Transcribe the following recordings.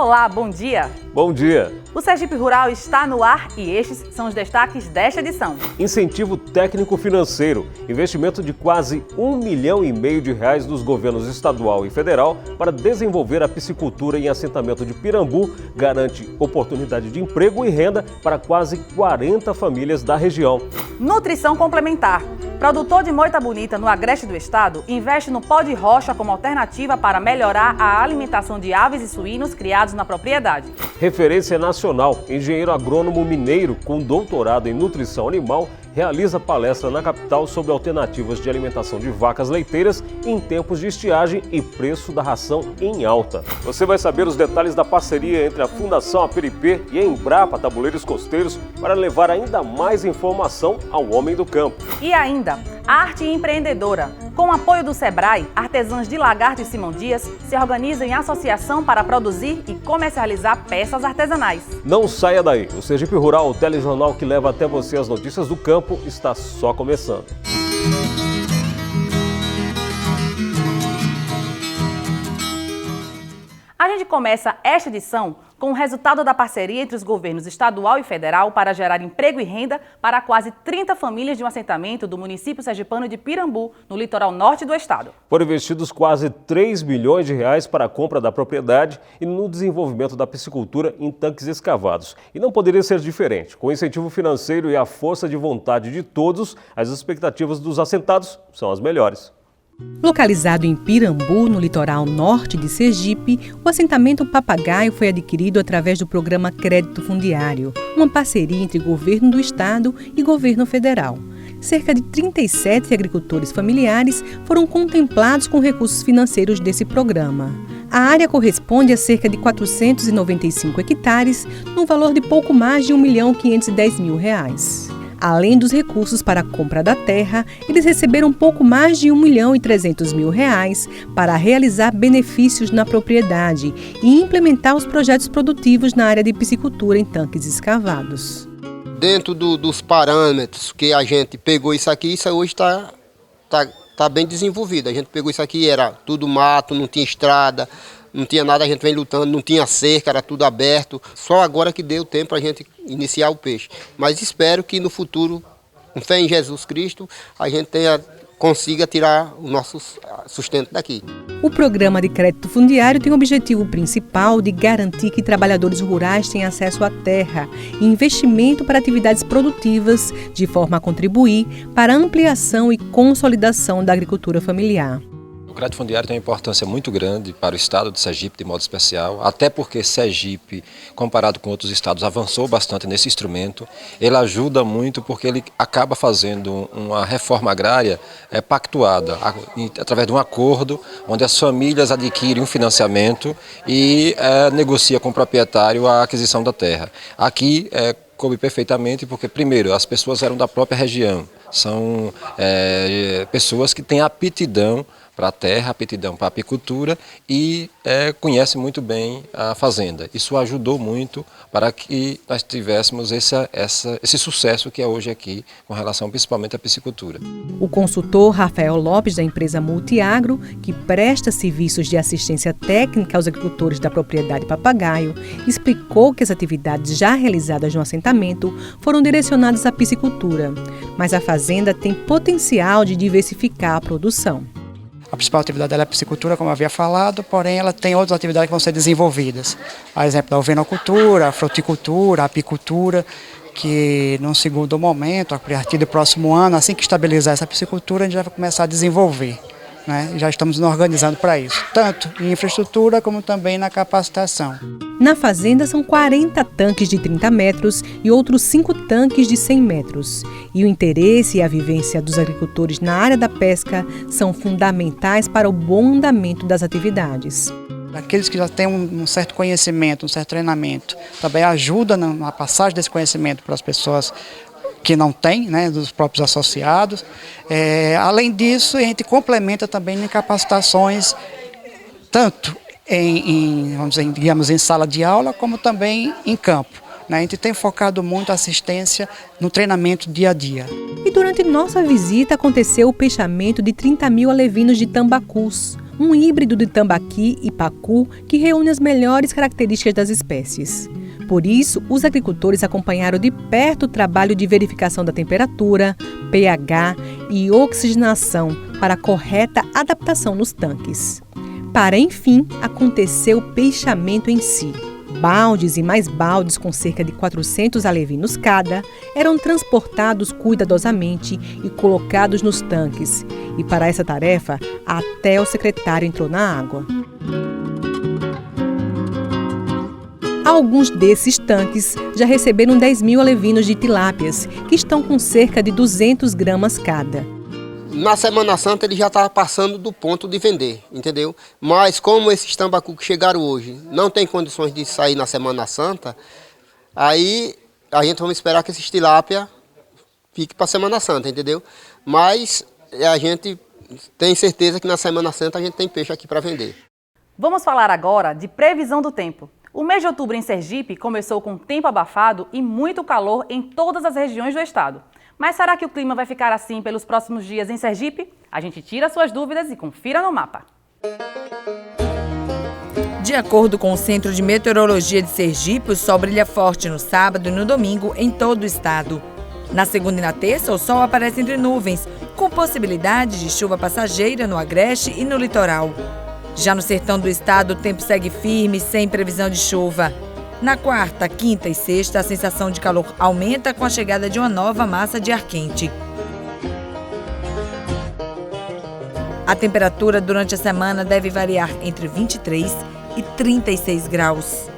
Olá, bom dia! Bom dia! O Sergipe Rural está no ar e estes são os destaques desta edição. Incentivo técnico financeiro, investimento de quase R$1,5 milhão dos governos estadual e federal para desenvolver a piscicultura em assentamento de Pirambu, garante oportunidade de emprego e renda para quase 40 famílias da região. Nutrição complementar. Produtor de moita bonita no agreste do estado investe no pó de rocha como alternativa para melhorar a alimentação de aves e suínos criados na propriedade. Referência nacional, engenheiro agrônomo mineiro com doutorado em nutrição animal realiza palestra na capital sobre alternativas de alimentação de vacas leiteiras em tempos de estiagem e preço da ração em alta. Você vai saber os detalhes da parceria entre a Fundação Aperipê e a Embrapa Tabuleiros Costeiros para levar ainda mais informação ao homem do campo. E ainda, arte empreendedora. Com o apoio do Sebrae, artesãs de Lagarto e Simão Dias se organizam em associação para produzir e comercializar peças artesanais. Não saia daí, o Sergipe Rural, o telejornal que leva até você as notícias do campo, está só começando. A gente começa esta edição com o resultado da parceria entre os governos estadual e federal para gerar emprego e renda para quase 30 famílias de um assentamento do município sergipano de Pirambu, no litoral norte do estado. Foram investidos quase R$3 milhões para a compra da propriedade e no desenvolvimento da piscicultura em tanques escavados. E não poderia ser diferente. Com o incentivo financeiro e a força de vontade de todos, as expectativas dos assentados são as melhores. Localizado em Pirambu, no litoral norte de Sergipe, o assentamento Papagaio foi adquirido através do programa Crédito Fundiário, uma parceria entre governo do estado e governo federal. Cerca de 37 agricultores familiares foram contemplados com recursos financeiros desse programa. A área corresponde a cerca de 495 hectares, no valor de pouco mais de R$1.510.000. Além dos recursos para a compra da terra, eles receberam um pouco mais de R$1.300.000 para realizar benefícios na propriedade e implementar os projetos produtivos na área de piscicultura em tanques escavados. Dentro dos parâmetros que a gente pegou isso hoje está bem desenvolvido. A gente pegou isso aqui, era tudo mato, não tinha estrada, não tinha nada, a gente vem lutando, não tinha cerca, era tudo aberto. Só agora que deu tempo para a gente iniciar o peixe. Mas espero que no futuro, com fé em Jesus Cristo, a gente consiga tirar o nosso sustento daqui. O programa de crédito fundiário tem o objetivo principal de garantir que trabalhadores rurais tenham acesso à terra e investimento para atividades produtivas, de forma a contribuir para a ampliação e consolidação da agricultura familiar. O crédito fundiário tem uma importância muito grande para o estado de Sergipe, de modo especial, até porque Sergipe, comparado com outros estados, avançou bastante nesse instrumento. Ele ajuda muito porque ele acaba fazendo uma reforma agrária pactuada, através de um acordo onde as famílias adquirem um financiamento e negocia com o proprietário a aquisição da terra. Aqui coube perfeitamente porque, primeiro, as pessoas eram da própria região, são pessoas que têm aptidão para a terra, aptidão para a apicultura e conhece muito bem a fazenda. Isso ajudou muito para que nós tivéssemos esse sucesso que é hoje aqui, com relação principalmente à piscicultura. O consultor Rafael Lopes, da empresa Multiagro, que presta serviços de assistência técnica aos agricultores da propriedade Papagaio, explicou que as atividades já realizadas no assentamento foram direcionadas à piscicultura, mas a fazenda tem potencial de diversificar a produção. A principal atividade dela é a piscicultura, como eu havia falado, porém ela tem outras atividades que vão ser desenvolvidas. A exemplo da ovinocultura, a fruticultura, a apicultura, que num segundo momento, a partir do próximo ano, assim que estabilizar essa piscicultura, a gente já vai começar a desenvolver. Já estamos nos organizando para isso, tanto em infraestrutura como também na capacitação. Na fazenda são 40 tanques de 30 metros e outros 5 tanques de 100 metros. E o interesse e a vivência dos agricultores na área da pesca são fundamentais para o bom andamento das atividades. Aqueles que já têm um certo conhecimento, um certo treinamento, também ajuda na passagem desse conhecimento para as pessoas que não tem, dos próprios associados. Além disso, a gente complementa também em capacitações, tanto em sala de aula, como também em campo. A gente tem focado muito a assistência no treinamento dia a dia. E durante nossa visita aconteceu o peixamento de 30.000 alevinos de tambacus, um híbrido de tambaqui e pacu que reúne as melhores características das espécies. Por isso, os agricultores acompanharam de perto o trabalho de verificação da temperatura, pH e oxigenação para a correta adaptação nos tanques. Para, enfim, acontecer o peixamento em si. Baldes e mais baldes com cerca de 400 alevinos cada eram transportados cuidadosamente e colocados nos tanques. E para essa tarefa, até o secretário entrou na água. Alguns desses tanques já receberam 10.000 alevinos de tilápias, que estão com cerca de 200 gramas cada. Na Semana Santa ele já está passando do ponto de vender, entendeu? Mas como esses tambacu que chegaram hoje não tem condições de sair na Semana Santa, aí a gente vamos esperar que esses tilápia fique para a Semana Santa, entendeu? Mas a gente tem certeza que na Semana Santa a gente tem peixe aqui para vender. Vamos falar agora de previsão do tempo. O mês de outubro em Sergipe começou com tempo abafado e muito calor em todas as regiões do estado. Mas será que o clima vai ficar assim pelos próximos dias em Sergipe? A gente tira suas dúvidas e confira no mapa. De acordo com o Centro de Meteorologia de Sergipe, o sol brilha forte no sábado e no domingo em todo o estado. Na segunda e na terça, o sol aparece entre nuvens, com possibilidade de chuva passageira no agreste e no litoral. Já no sertão do estado, o tempo segue firme, sem previsão de chuva. Na quarta, quinta e sexta, a sensação de calor aumenta com a chegada de uma nova massa de ar quente. A temperatura durante a semana deve variar entre 23 e 36 graus.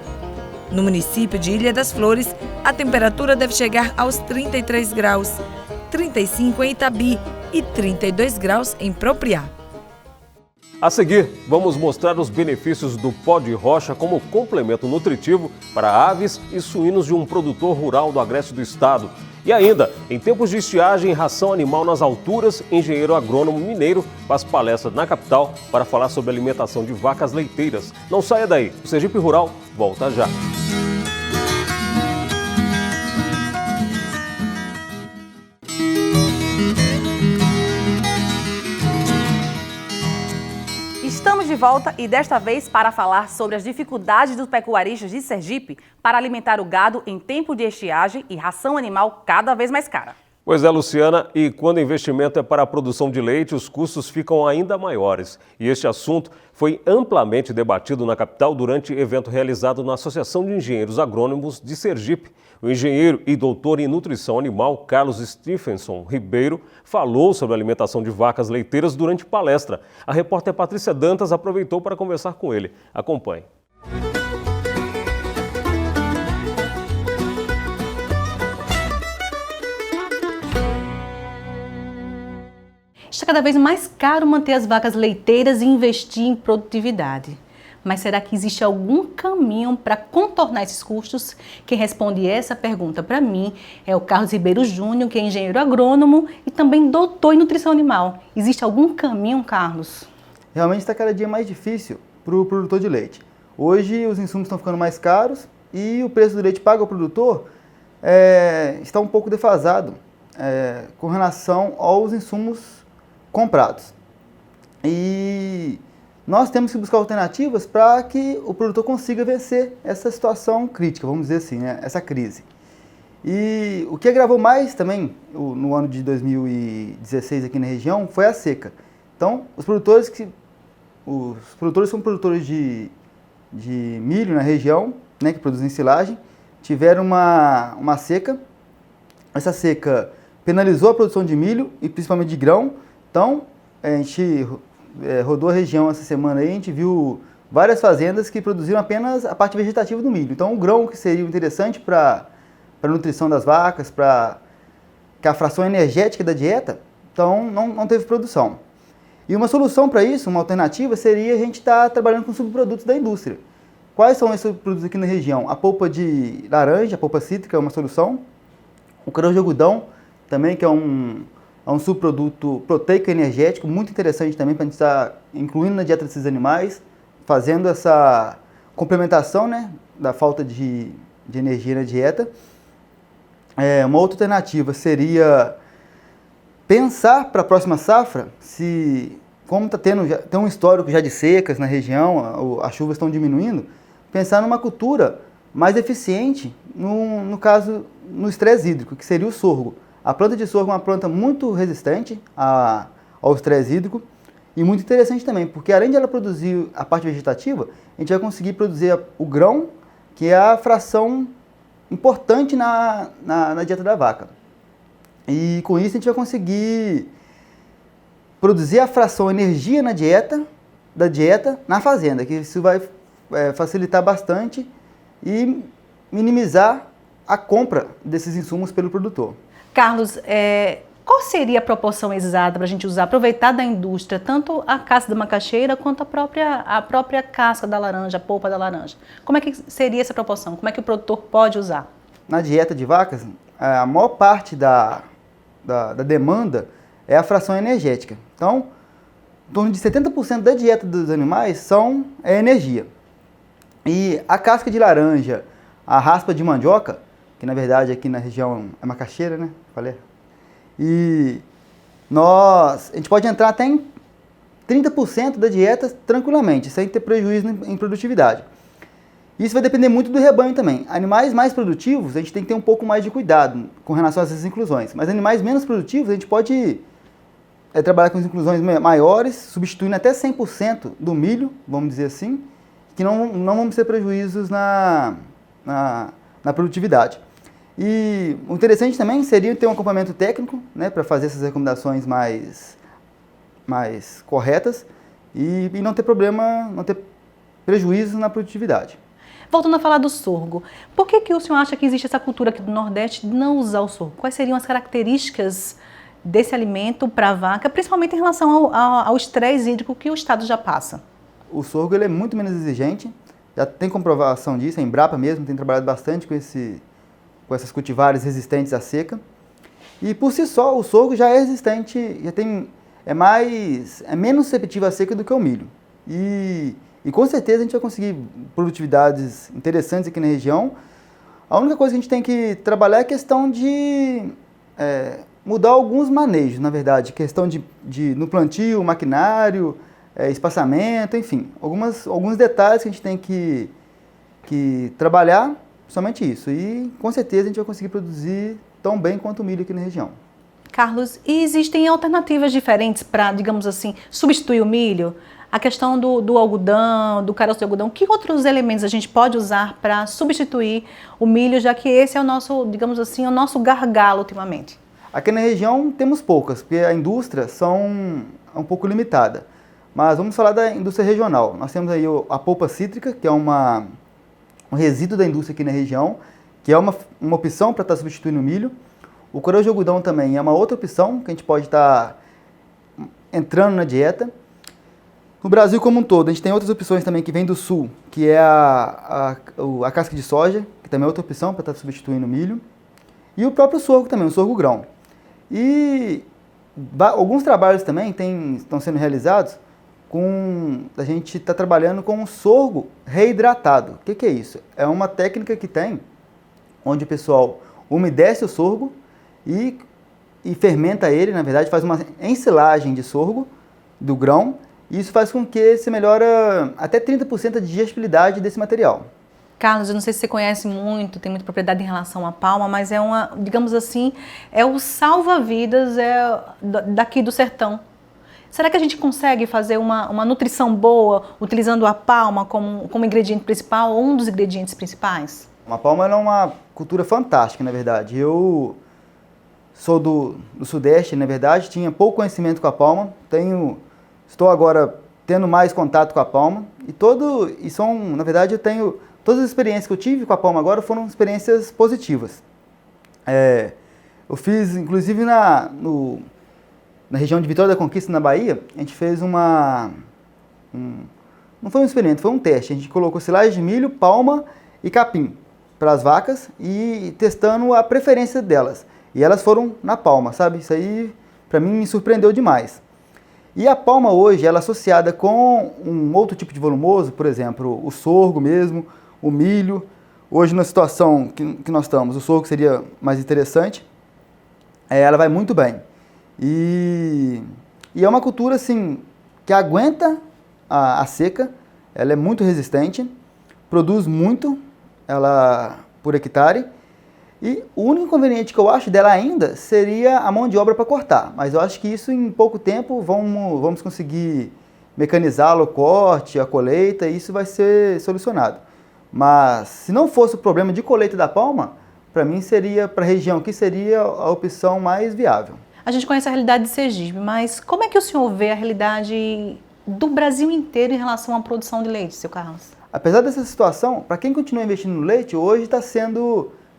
No município de Ilha das Flores, a temperatura deve chegar aos 33 graus, 35 em Itabi e 32 graus em Propriá. A seguir, vamos mostrar os benefícios do pó de rocha como complemento nutritivo para aves e suínos de um produtor rural do agreste do estado. E ainda, em tempos de estiagem e ração animal nas alturas, engenheiro agrônomo mineiro faz palestra na capital para falar sobre alimentação de vacas leiteiras. Não saia daí, o Sergipe Rural volta já. Estamos de volta e desta vez para falar sobre as dificuldades dos pecuaristas de Sergipe para alimentar o gado em tempo de estiagem e ração animal cada vez mais cara. Pois é, Luciana, e quando o investimento é para a produção de leite, os custos ficam ainda maiores. E este assunto foi amplamente debatido na capital durante evento realizado na Associação de Engenheiros Agrônomos de Sergipe. O engenheiro e doutor em nutrição animal Carlos Stephenson Ribeiro falou sobre a alimentação de vacas leiteiras durante palestra. A repórter Patrícia Dantas aproveitou para conversar com ele. Acompanhe. Está cada vez mais caro manter as vacas leiteiras e investir em produtividade. Mas será que existe algum caminho para contornar esses custos? Quem responde essa pergunta para mim é o Carlos Ribeiro Júnior, que é engenheiro agrônomo e também doutor em nutrição animal. Existe algum caminho, Carlos? Realmente está cada dia mais difícil para o produtor de leite. Hoje os insumos estão ficando mais caros e o preço do leite pago ao produtor está um pouco defasado com relação aos insumos comprados. E nós temos que buscar alternativas para que o produtor consiga vencer essa situação crítica, vamos dizer assim, né? Essa crise. E o que agravou mais também no ano de 2016 aqui na região foi a seca. Então, os produtores são produtores de milho na região, né, que produzem silagem, tiveram uma seca. Essa seca penalizou a produção de milho e principalmente de grão. Então, a gente rodou a região essa semana aí, a gente viu várias fazendas que produziram apenas a parte vegetativa do milho. Então, o grão que seria interessante para a nutrição das vacas, para a fração energética da dieta, então não teve produção. E uma solução para isso, uma alternativa, seria a gente estar trabalhando com subprodutos da indústria. Quais são esses subprodutos aqui na região? A polpa de laranja, a polpa cítrica é uma solução. O caroço de algodão também, que é um subproduto proteico e energético, muito interessante também para a gente estar incluindo na dieta desses animais, fazendo essa complementação, né, da falta de energia na dieta. Uma outra alternativa seria pensar para a próxima safra se como tem um histórico já de secas na região, as chuvas estão diminuindo, pensar numa cultura mais eficiente, no caso, no estresse hídrico, que seria o sorgo. A planta de sorgo é uma planta muito resistente ao estresse hídrico e muito interessante também, porque além de ela produzir a parte vegetativa, a gente vai conseguir produzir o grão, que é a fração importante na dieta da vaca. E com isso a gente vai conseguir produzir a fração energia da dieta na fazenda, que isso vai facilitar bastante e minimizar a compra desses insumos pelo produtor. Carlos, qual seria a proporção exata para a gente aproveitar da indústria, tanto a casca da macaxeira quanto a própria casca da laranja, a polpa da laranja? Como é que seria essa proporção? Como é que o produtor pode usar? Na dieta de vacas, a maior parte da demanda é a fração energética. Então, em torno de 70% da dieta dos animais é energia. E a casca de laranja, a raspa de mandioca, que na verdade aqui na região é macaxeira, né? Falei. E a gente pode entrar até em 30% da dieta tranquilamente, sem ter prejuízo em produtividade. Isso vai depender muito do rebanho também. Animais mais produtivos, a gente tem que ter um pouco mais de cuidado com relação a essas inclusões. Mas animais menos produtivos, a gente pode trabalhar com inclusões maiores, substituindo até 100% do milho, vamos dizer assim, que não vamos ter prejuízos na produtividade. E o interessante também seria ter um acompanhamento técnico, né, para fazer essas recomendações mais corretas e não ter problema, não ter prejuízo na produtividade. Voltando a falar do sorgo, por que o senhor acha que existe essa cultura aqui do Nordeste de não usar o sorgo? Quais seriam as características desse alimento para a vaca, principalmente em relação ao estresse hídrico que o Estado já passa? O sorgo ele é muito menos exigente, já tem comprovação disso, a Embrapa mesmo tem trabalhado bastante com essas cultivares resistentes à seca. E por si só o sorgo já é resistente, é menos receptivo à seca do que o milho. E com certeza a gente vai conseguir produtividades interessantes aqui na região. A única coisa que a gente tem que trabalhar é a questão de mudar alguns manejos, na verdade. Questão no plantio, maquinário, espaçamento, enfim. Alguns detalhes que a gente tem que trabalhar, somente isso. E com certeza a gente vai conseguir produzir tão bem quanto o milho aqui na região. Carlos, e existem alternativas diferentes para, digamos assim, substituir o milho? A questão do algodão, do caroço de algodão, que outros elementos a gente pode usar para substituir o milho, já que esse é o nosso, digamos assim, o nosso gargalo ultimamente? Aqui na região temos poucas, porque a indústria é um pouco limitada. Mas vamos falar da indústria regional. Nós temos aí a polpa cítrica, que é um resíduo da indústria aqui na região, que é uma opção para estar substituindo o milho. O caroço de algodão também é uma outra opção que a gente pode estar entrando na dieta. No Brasil como um todo, a gente tem outras opções também que vêm do sul, que é a casca de soja, que também é outra opção para estar substituindo o milho. E o próprio sorgo também, o sorgo grão. E alguns trabalhos também estão sendo realizados a gente está trabalhando com o sorgo reidratado. O que é isso? É uma técnica que tem, onde o pessoal umedece o sorgo e fermenta ele, na verdade, faz uma ensilagem de sorgo do grão, e isso faz com que se melhora até 30% a digestibilidade desse material. Carlos, eu não sei se você conhece muito, tem muita propriedade em relação à palma, mas digamos assim, é o salva-vidas daqui do sertão. Será que a gente consegue fazer uma nutrição boa utilizando a palma como ingrediente principal ou um dos ingredientes principais? A palma é uma cultura fantástica, na verdade. Eu sou do Sudeste, na verdade, tinha pouco conhecimento com a palma, estou agora tendo mais contato com a palma na verdade, todas as experiências que eu tive com a palma agora foram experiências positivas. Eu fiz, inclusive, na região de Vitória da Conquista, na Bahia, a gente fez não foi um experimento, foi um teste. A gente colocou silagem de milho, palma e capim para as vacas e testando a preferência delas. E elas foram na palma, sabe? Isso aí, para mim, me surpreendeu demais. E a palma hoje, ela é associada com um outro tipo de volumoso, por exemplo, o sorgo mesmo, o milho. Hoje, na situação que nós estamos, o sorgo seria mais interessante. Ela vai muito bem. E é uma cultura, assim, que aguenta a seca, ela é muito resistente, produz muito por hectare, e o único inconveniente que eu acho dela ainda seria a mão de obra para cortar, mas eu acho que isso em pouco tempo vamos conseguir mecanizá-lo, o corte, a colheita, e isso vai ser solucionado. Mas se não fosse o problema de colheita da palma, para mim para a região aqui seria a opção mais viável. A gente conhece a realidade de Sergipe, mas como é que o senhor vê a realidade do Brasil inteiro em relação à produção de leite, seu Carlos? Apesar dessa situação, para quem continua investindo no leite, hoje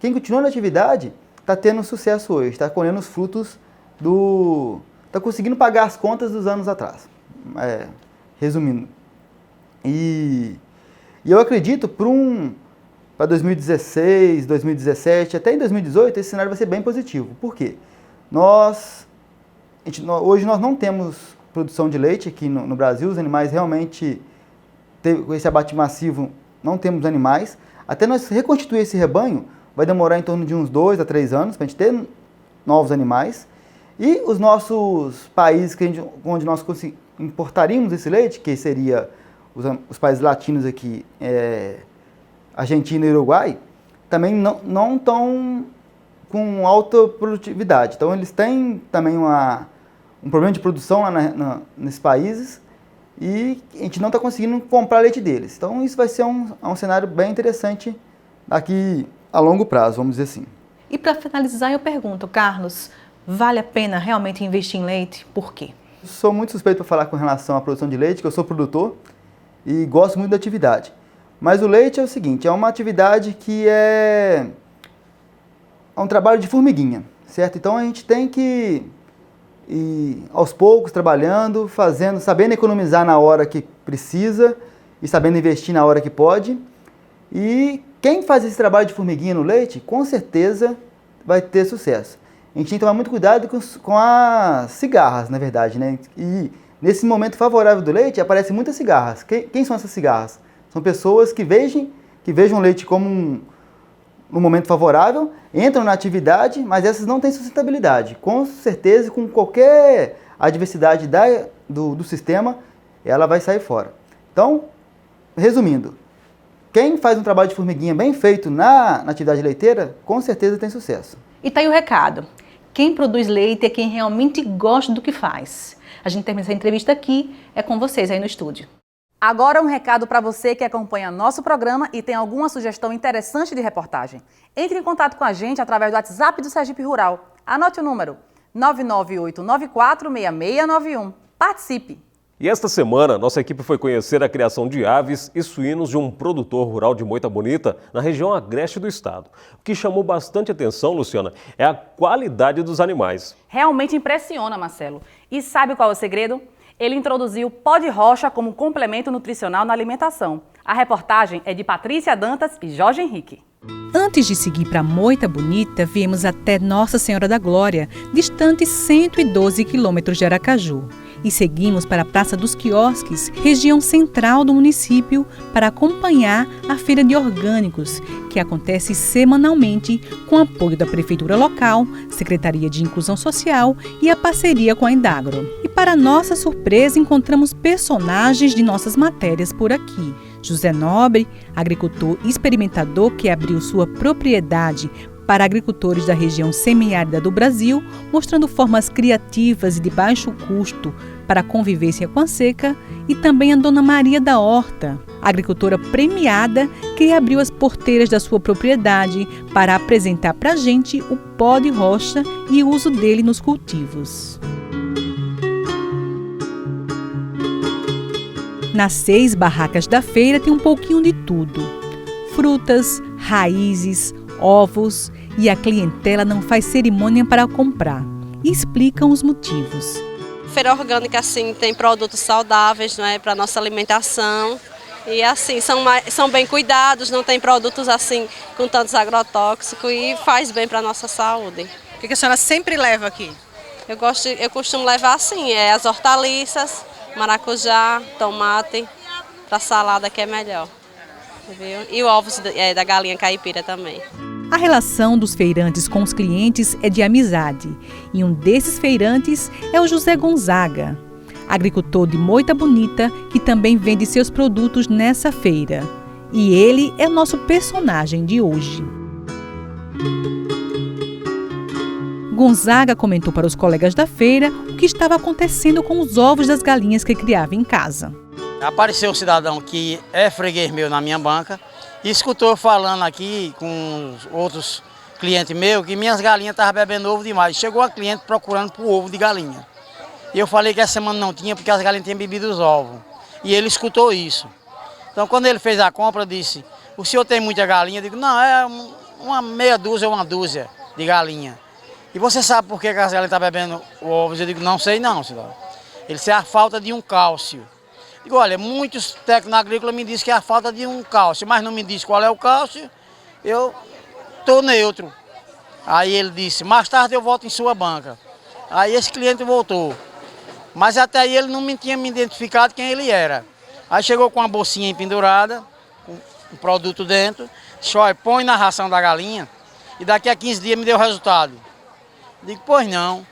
quem continua na atividade está tendo sucesso hoje, está colhendo os frutos está conseguindo pagar as contas dos anos atrás, resumindo. E eu acredito para 2016, 2017, até em 2018, esse cenário vai ser bem positivo. Por quê? Hoje nós não temos produção de leite aqui no Brasil, os animais realmente, com esse abate massivo, não temos animais. Até nós reconstituir esse rebanho, vai demorar em torno de uns 2 a 3 anos para a gente ter novos animais. E os nossos países onde nós importaríamos esse leite, que seria os países latinos aqui, Argentina e Uruguai, também não estão com alta produtividade. Então eles têm também um problema de produção lá nesses países e a gente não está conseguindo comprar leite deles. Então isso vai ser um cenário bem interessante daqui a longo prazo, vamos dizer assim. E para finalizar, eu pergunto, Carlos, vale a pena realmente investir em leite? Por quê? Sou muito suspeito para falar com relação à produção de leite, que eu sou produtor e gosto muito da atividade. Mas o leite é o seguinte, é uma atividade que é um trabalho de formiguinha, certo? Então a gente tem que ir aos poucos trabalhando, sabendo economizar na hora que precisa e sabendo investir na hora que pode. E quem faz esse trabalho de formiguinha no leite, com certeza vai ter sucesso. A gente tem que tomar muito cuidado com as cigarras, na verdade, né? E nesse momento favorável do leite, aparecem muitas cigarras. Quem são essas cigarras? São pessoas que vejam o leite como um momento favorável, entram na atividade, mas essas não têm sustentabilidade. Com certeza, com qualquer adversidade do sistema, ela vai sair fora. Então, resumindo, quem faz um trabalho de formiguinha bem feito na atividade leiteira, com certeza tem sucesso. E tá aí o recado. Quem produz leite é quem realmente gosta do que faz. A gente termina essa entrevista aqui, é com vocês aí no estúdio. Agora um recado para você que acompanha nosso programa e tem alguma sugestão interessante de reportagem. Entre em contato com a gente através do WhatsApp do Sergipe Rural. Anote o número 998946691. Participe! E esta semana, nossa equipe foi conhecer a criação de aves e suínos de um produtor rural de Moita Bonita, na região agreste do estado. O que chamou bastante atenção, Luciana, é a qualidade dos animais. Realmente impressiona, Marcelo. E sabe qual é o segredo? Ele introduziu pó de rocha como complemento nutricional na alimentação. A reportagem é de Patrícia Dantas e Jorge Henrique. Antes de seguir para Moita Bonita, viemos até Nossa Senhora da Glória, distante 112 quilômetros de Aracaju. E seguimos para a Praça dos Quiosques, região central do município, para acompanhar a Feira de Orgânicos, que acontece semanalmente com apoio da Prefeitura Local, Secretaria de Inclusão Social e a parceria com a Indagro. E para nossa surpresa, encontramos personagens de nossas matérias por aqui. José Nobre, agricultor experimentador que abriu sua propriedade para agricultores da região semiárida do Brasil, mostrando formas criativas e de baixo custo para a convivência com a seca, e também a Dona Maria da Horta, agricultora premiada que abriu as porteiras da sua propriedade para apresentar para a gente o pó de rocha e o uso dele nos cultivos. Nas 6 barracas da feira tem um pouquinho de tudo: frutas, raízes, ovos, e a clientela não faz cerimônia para comprar. E explicam os motivos. Feira orgânica, assim, tem produtos saudáveis, não é, para nossa alimentação. E assim, são bem cuidados, não tem produtos assim com tantos agrotóxicos e faz bem para a nossa saúde. O que a senhora sempre leva aqui? Eu costumo levar assim, as hortaliças, maracujá, tomate, para salada que é melhor. Viu? E ovos da galinha caipira também. A relação dos feirantes com os clientes é de amizade, e um desses feirantes é o José Gonzaga. agricultor de Moita Bonita, que também vende seus produtos nessa feira. E ele é o nosso personagem de hoje. Gonzaga comentou para os colegas da feira o que estava acontecendo com os ovos das galinhas que criava em casa. Apareceu um cidadão que é freguês meu na minha banca e escutou eu falando aqui com os outros clientes meus que minhas galinhas estavam bebendo ovo demais. Chegou a cliente procurando por ovo de galinha. E eu falei que essa semana não tinha porque as galinhas tinham bebido os ovos. E ele escutou isso. Então quando ele fez a compra, eu disse, o senhor tem muita galinha? Eu digo, não, é uma meia dúzia ou uma dúzia de galinha. E você sabe por que as galinhas estão bebendo ovos? Eu digo, não sei não, senhor. Ele disse, é a falta de um cálcio. Eu digo, olha, muitos técnicos agrícolas me dizem que é a falta de um cálcio, mas não me diz qual é o cálcio, eu estou neutro. Aí ele disse, mais tarde eu volto em sua banca. Aí esse cliente voltou. Mas até aí ele não tinha me identificado quem ele era. Aí chegou com uma bolsinha pendurada, com um produto dentro, disse, olha, põe na ração da galinha e daqui a 15 dias me deu o resultado. Digo, pois não.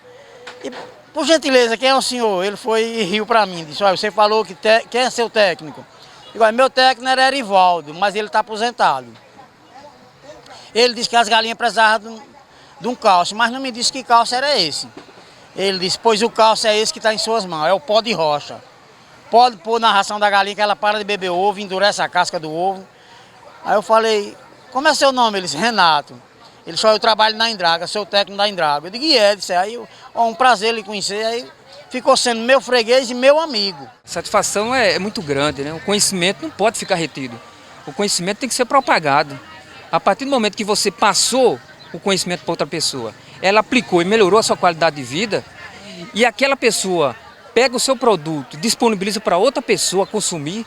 E, por gentileza, quem é o senhor? Ele foi e riu para mim, disse, olha, você falou que quem é seu técnico? Digo, olha, meu técnico era Erivaldo, mas ele está aposentado. Ele disse que as galinhas precisavam de um cálcio, mas não me disse que cálcio era esse. Ele disse, pois o cálcio é esse que está em suas mãos, é o pó de rocha. Pode pôr na ração da galinha que ela para de beber ovo, endurece a casca do ovo. Aí eu falei, como é seu nome? Ele disse, Renato. Ele só eu trabalho na Indraga, sou técnico da Indraga. Eu digo, e é, disse, aí um prazer ele conhecer, aí ficou sendo meu freguês e meu amigo. A satisfação é muito grande, né? O conhecimento não pode ficar retido. O conhecimento tem que ser propagado. A partir do momento que você passou o conhecimento para outra pessoa, ela aplicou e melhorou a sua qualidade de vida, e aquela pessoa pega o seu produto, disponibiliza para outra pessoa consumir,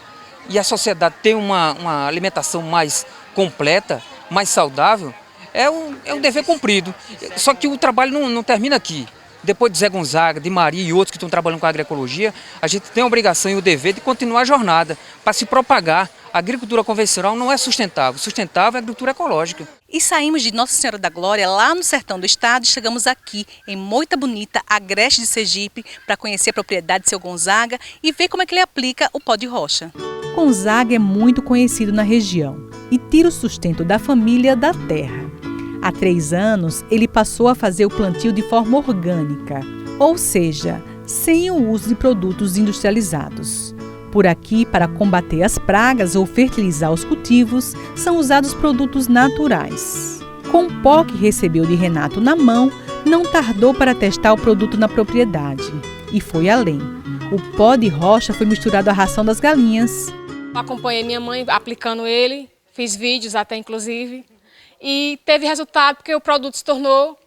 e a sociedade tem uma alimentação mais completa, mais saudável, é um dever cumprido. Só que o trabalho não termina aqui. Depois de Zé Gonzaga, de Maria e outros que estão trabalhando com a agroecologia, a gente tem a obrigação e o dever de continuar a jornada para se propagar. A agricultura convencional não é sustentável. Sustentável é a agricultura ecológica. E saímos de Nossa Senhora da Glória, lá no sertão do estado, e chegamos aqui, em Moita Bonita, agreste de Sergipe, para conhecer a propriedade de seu Gonzaga e ver como é que ele aplica o pó de rocha. Gonzaga é muito conhecido na região e tira o sustento da família da terra. Há 3 anos, ele passou a fazer o plantio de forma orgânica, ou seja, sem o uso de produtos industrializados. Por aqui, para combater as pragas ou fertilizar os cultivos, são usados produtos naturais. Com o pó que recebeu de Renato na mão, não tardou para testar o produto na propriedade. E foi além. O pó de rocha foi misturado à ração das galinhas. Acompanhei minha mãe aplicando ele, fiz vídeos até inclusive, e teve resultado porque o produto se tornou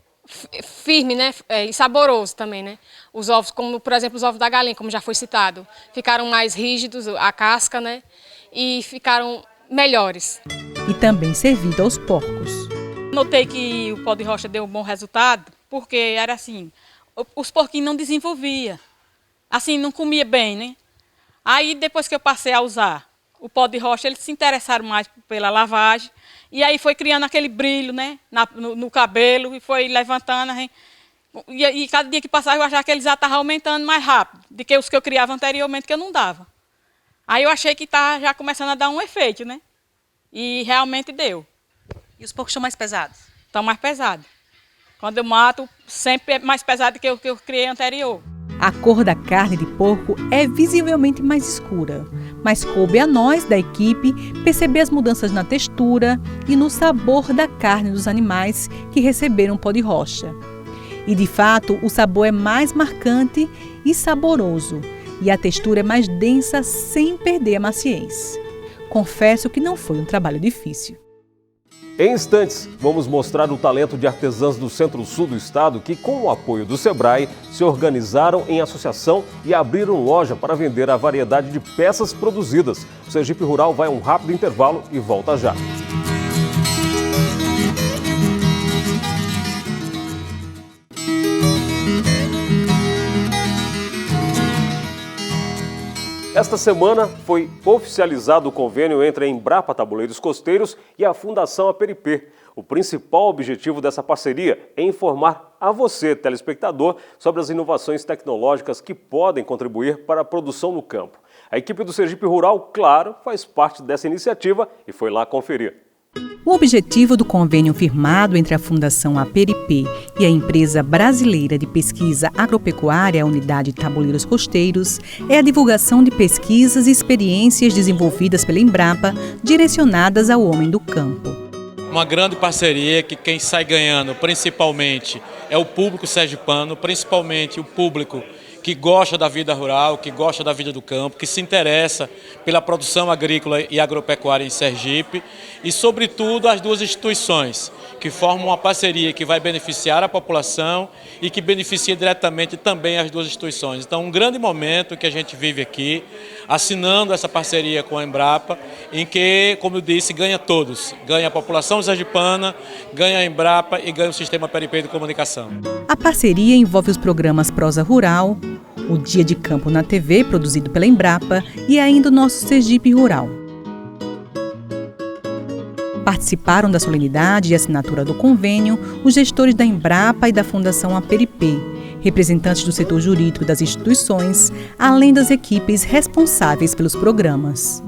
firme, né? E saboroso também, né? Os ovos, como por exemplo os ovos da galinha, como já foi citado, ficaram mais rígidos, a casca, né? E ficaram melhores. E também servido aos porcos. Notei que o pó de rocha deu um bom resultado, porque era assim, os porquinhos não desenvolviam, assim, não comia bem, né? Aí depois que eu passei a usar o pó de rocha, eles se interessaram mais pela lavagem, e aí foi criando aquele brilho, né, no cabelo, e foi levantando. E cada dia que passava eu achava que eles já estavam aumentando mais rápido do que os que eu criava anteriormente, que eu não dava. Aí eu achei que estava já começando a dar um efeito, né? E realmente deu. E os porcos estão mais pesados? Estão mais pesados. Quando eu mato, sempre é mais pesado do que o que eu criei anterior. A cor da carne de porco é visivelmente mais escura, mas coube a nós, da equipe, perceber as mudanças na textura e no sabor da carne dos animais que receberam pó de rocha. E, de fato, o sabor é mais marcante e saboroso, e a textura é mais densa sem perder a maciez. Confesso que não foi um trabalho difícil. Em instantes, vamos mostrar o talento de artesãs do Centro-Sul do estado que, com o apoio do Sebrae, se organizaram em associação e abriram loja para vender a variedade de peças produzidas. O Sergipe Rural vai a um rápido intervalo e volta já. Esta semana foi oficializado o convênio entre a Embrapa Tabuleiros Costeiros e a Fundação Aperipê. O principal objetivo dessa parceria é informar a você, telespectador, sobre as inovações tecnológicas que podem contribuir para a produção no campo. A equipe do Sergipe Rural, claro, faz parte dessa iniciativa e foi lá conferir. O objetivo do convênio firmado entre a Fundação APRP e a Empresa Brasileira de Pesquisa Agropecuária, a Unidade Tabuleiros Costeiros, é a divulgação de pesquisas e experiências desenvolvidas pela Embrapa, direcionadas ao homem do campo. Uma grande parceria que quem sai ganhando principalmente é o público sergipano, principalmente o público que gosta da vida rural, que gosta da vida do campo, que se interessa pela produção agrícola e agropecuária em Sergipe e, sobretudo, as duas instituições que formam uma parceria que vai beneficiar a população e que beneficia diretamente também as duas instituições. Então, um grande momento que a gente vive aqui, assinando essa parceria com a Embrapa, em que, como eu disse, ganha todos. Ganha a população sergipana, ganha a Embrapa e ganha o sistema APRP de comunicação. A parceria envolve os programas Prosa Rural, o Dia de Campo na TV, produzido pela Embrapa, e ainda o nosso Sergipe Rural. Participaram da solenidade e assinatura do convênio os gestores da Embrapa e da Fundação APRP, representantes do setor jurídico das instituições, além das equipes responsáveis pelos programas.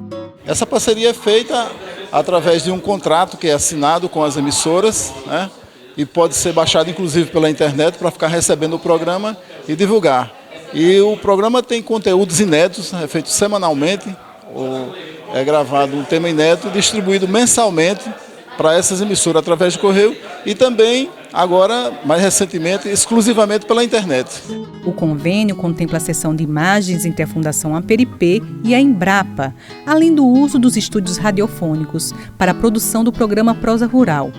Essa parceria é feita através de um contrato que é assinado com as emissoras, né? E pode ser baixado inclusive pela internet para ficar recebendo o programa e divulgar. E o programa tem conteúdos inéditos, é feito semanalmente, é gravado um tema inédito, distribuído mensalmente para essas emissoras através de correio e também, agora, mais recentemente, exclusivamente pela internet. O convênio contempla a cessão de imagens entre a Fundação APRP e a Embrapa, além do uso dos estúdios radiofônicos para a produção do programa Prosa Rural,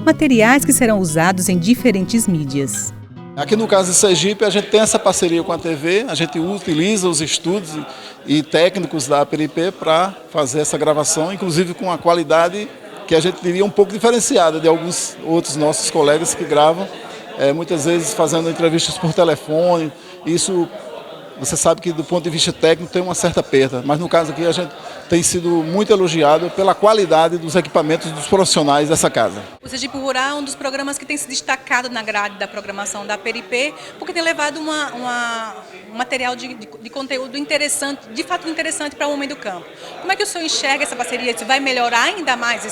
materiais que serão usados em diferentes mídias. Aqui no caso de Sergipe, a gente tem essa parceria com a TV, a gente utiliza os estúdios e técnicos da APRP para fazer essa gravação, inclusive com uma qualidade que a gente diria um pouco diferenciada de alguns outros nossos colegas que gravam, muitas vezes fazendo entrevistas por telefone. Isso, você sabe que do ponto de vista técnico tem uma certa perda, mas no caso aqui a gente tem sido muito elogiado pela qualidade dos equipamentos dos profissionais dessa casa. O Sergipe Rural é um dos programas que tem se destacado na grade da programação da APRP, porque tem levado um material de conteúdo interessante, de fato interessante para o homem do campo. Como é que o senhor enxerga essa parceria? Se vai melhorar ainda mais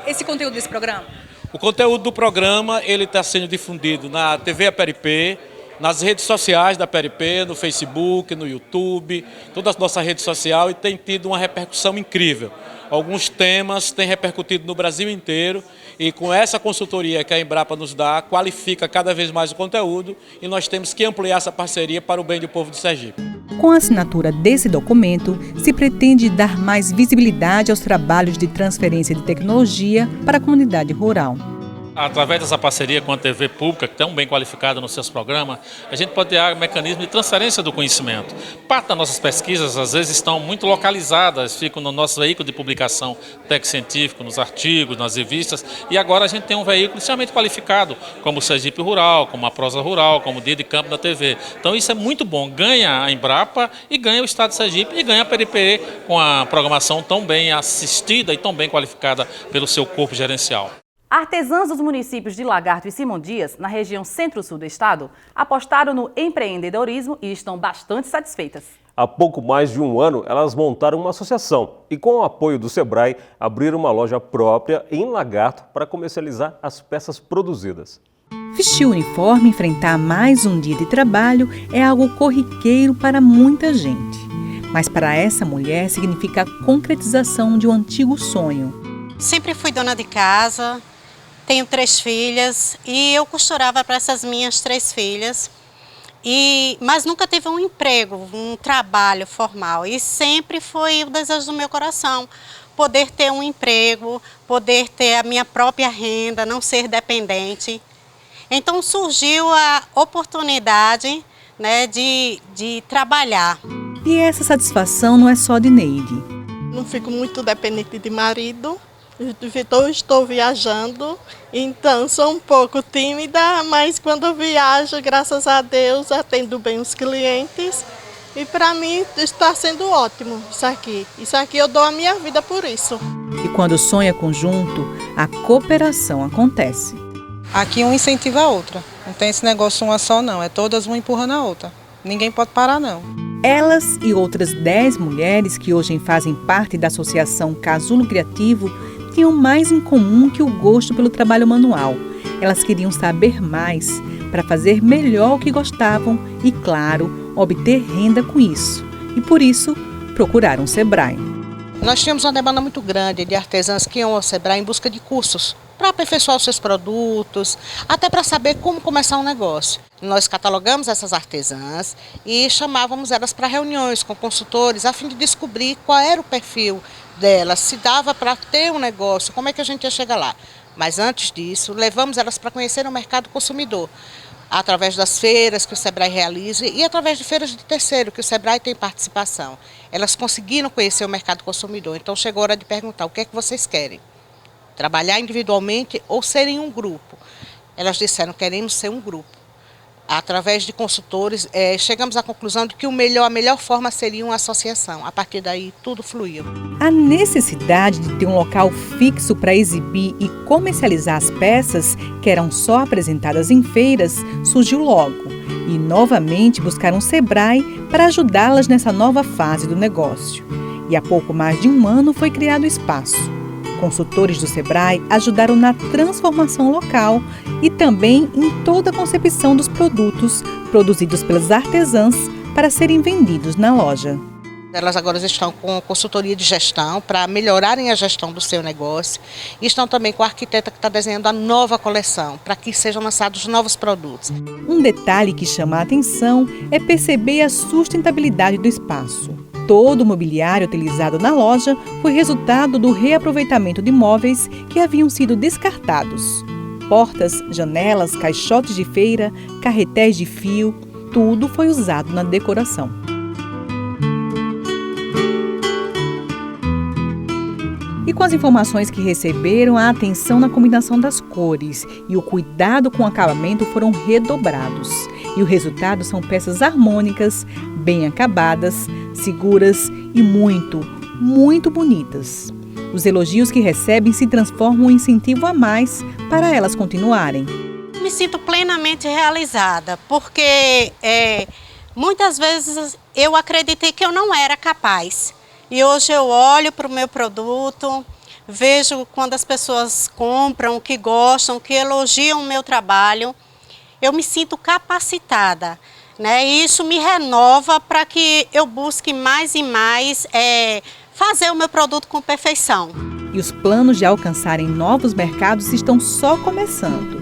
esse conteúdo desse programa? O conteúdo do programa ele está sendo difundido na TV APRP, nas redes sociais da APRP, no Facebook, no YouTube, toda a nossa rede social, e tem tido uma repercussão incrível. Alguns temas têm repercutido no Brasil inteiro e com essa consultoria que a Embrapa nos dá, qualifica cada vez mais o conteúdo e nós temos que ampliar essa parceria para o bem do povo de Sergipe. Com a assinatura desse documento, se pretende dar mais visibilidade aos trabalhos de transferência de tecnologia para a comunidade rural. Através dessa parceria com a TV pública, que é tão bem qualificada nos seus programas, a gente pode ter um mecanismo de transferência do conhecimento. Parte das nossas pesquisas, às vezes, estão muito localizadas, ficam no nosso veículo de publicação técnico-científico, nos artigos, nas revistas, e agora a gente tem um veículo extremamente qualificado, como o Sergipe Rural, como a Prosa Rural, como o Dia de Campo da TV. Então isso é muito bom, ganha a Embrapa e ganha o Estado de Sergipe e ganha a APRP com a programação tão bem assistida e tão bem qualificada pelo seu corpo gerencial. Artesãs dos municípios de Lagarto e Simão Dias, na região centro-sul do estado, apostaram no empreendedorismo e estão bastante satisfeitas. Há pouco mais de um ano, elas montaram uma associação e, com o apoio do Sebrae, abriram uma loja própria em Lagarto para comercializar as peças produzidas. Vestir o uniforme e enfrentar mais um dia de trabalho é algo corriqueiro para muita gente. Mas para essa mulher significa a concretização de um antigo sonho. Sempre fui dona de casa. Tenho 3 filhas e eu costurava para essas minhas 3 filhas, mas nunca tive um emprego, um trabalho formal. E sempre foi o desejo do meu coração, poder ter um emprego, poder ter a minha própria renda, não ser dependente. Então surgiu a oportunidade, né, de trabalhar. E essa satisfação não é só de Neide. Não fico muito dependente de marido. Estou viajando, então sou um pouco tímida, mas quando viajo, graças a Deus, atendo bem os clientes E para mim está sendo ótimo isso aqui. Isso aqui eu dou a minha vida por isso. E quando o sonho é conjunto, a cooperação acontece. Aqui um incentiva a outra. Não tem esse negócio uma só não, é todas uma empurrando a outra. Ninguém pode parar não. Elas e outras 10 mulheres que hoje fazem parte da Associação Casulo Criativo tinham mais em comum que o gosto pelo trabalho manual. Elas queriam saber mais para fazer melhor o que gostavam e, claro, obter renda com isso. E por isso, procuraram o Sebrae. Nós tínhamos uma demanda muito grande de artesãs que iam ao Sebrae em busca de cursos para aperfeiçoar os seus produtos, até para saber como começar um negócio. Nós catalogamos essas artesãs e chamávamos elas para reuniões com consultores a fim de descobrir qual era o perfil delas, se dava para ter um negócio, como é que a gente ia chegar lá. Mas antes disso, levamos elas para conhecer o mercado consumidor, através das feiras que o Sebrae realiza e através de feiras de terceiro, que o Sebrae tem participação. Elas conseguiram conhecer o mercado consumidor, então chegou a hora de perguntar o que é que vocês querem. Trabalhar individualmente ou serem um grupo? Elas disseram, queremos ser um grupo. Através de consultores, chegamos à conclusão de que a melhor forma seria uma associação. A partir daí, tudo fluiu. A necessidade de ter um local fixo para exibir e comercializar as peças, que eram só apresentadas em feiras, surgiu logo. E, novamente, buscaram o Sebrae para ajudá-las nessa nova fase do negócio. E há pouco mais de um ano foi criado o espaço. Consultores do Sebrae ajudaram na transformação local e também em toda a concepção dos produtos produzidos pelas artesãs para serem vendidos na loja. Elas agora estão com consultoria de gestão para melhorarem a gestão do seu negócio e estão também com a arquiteta que está desenhando a nova coleção para que sejam lançados novos produtos. Um detalhe que chama a atenção é perceber a sustentabilidade do espaço. Todo o mobiliário utilizado na loja foi resultado do reaproveitamento de móveis que haviam sido descartados. Portas, janelas, caixotes de feira, carretéis de fio, tudo foi usado na decoração. E com as informações que receberam, a atenção na combinação das cores e o cuidado com o acabamento foram redobrados. E o resultado são peças harmônicas, bem acabadas, seguras e muito, muito bonitas. Os elogios que recebem se transformam em incentivo a mais para elas continuarem. Me sinto plenamente realizada, porque muitas vezes eu acreditei que eu não era capaz. E hoje eu olho para o meu produto, vejo quando as pessoas compram, que gostam, que elogiam o meu trabalho, eu me sinto capacitada, né? E isso me renova para que eu busque mais e mais fazer o meu produto com perfeição. E os planos de alcançarem novos mercados estão só começando.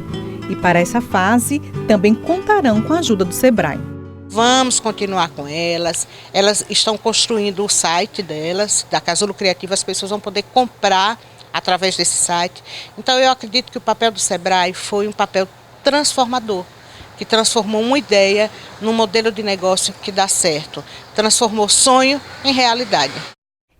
E para essa fase, também contarão com a ajuda do Sebrae. Vamos continuar com elas. Elas estão construindo o site delas, da Casulo Criativo, as pessoas vão poder comprar através desse site. Então eu acredito que o papel do Sebrae foi um papel transformador, que transformou uma ideia num modelo de negócio que dá certo, transformou sonho em realidade.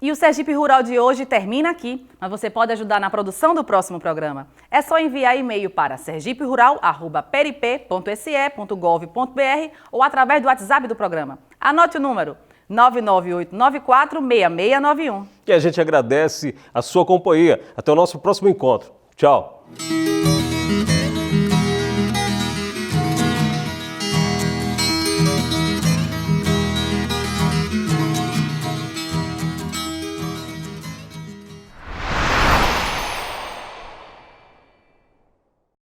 E o Sergipe Rural de hoje termina aqui, mas você pode ajudar na produção do próximo programa. É só enviar e-mail para sergiperural@perip.se.gov.br ou através do WhatsApp do programa. Anote o número 998946691. E a gente agradece a sua companhia. Até o nosso próximo encontro. Tchau.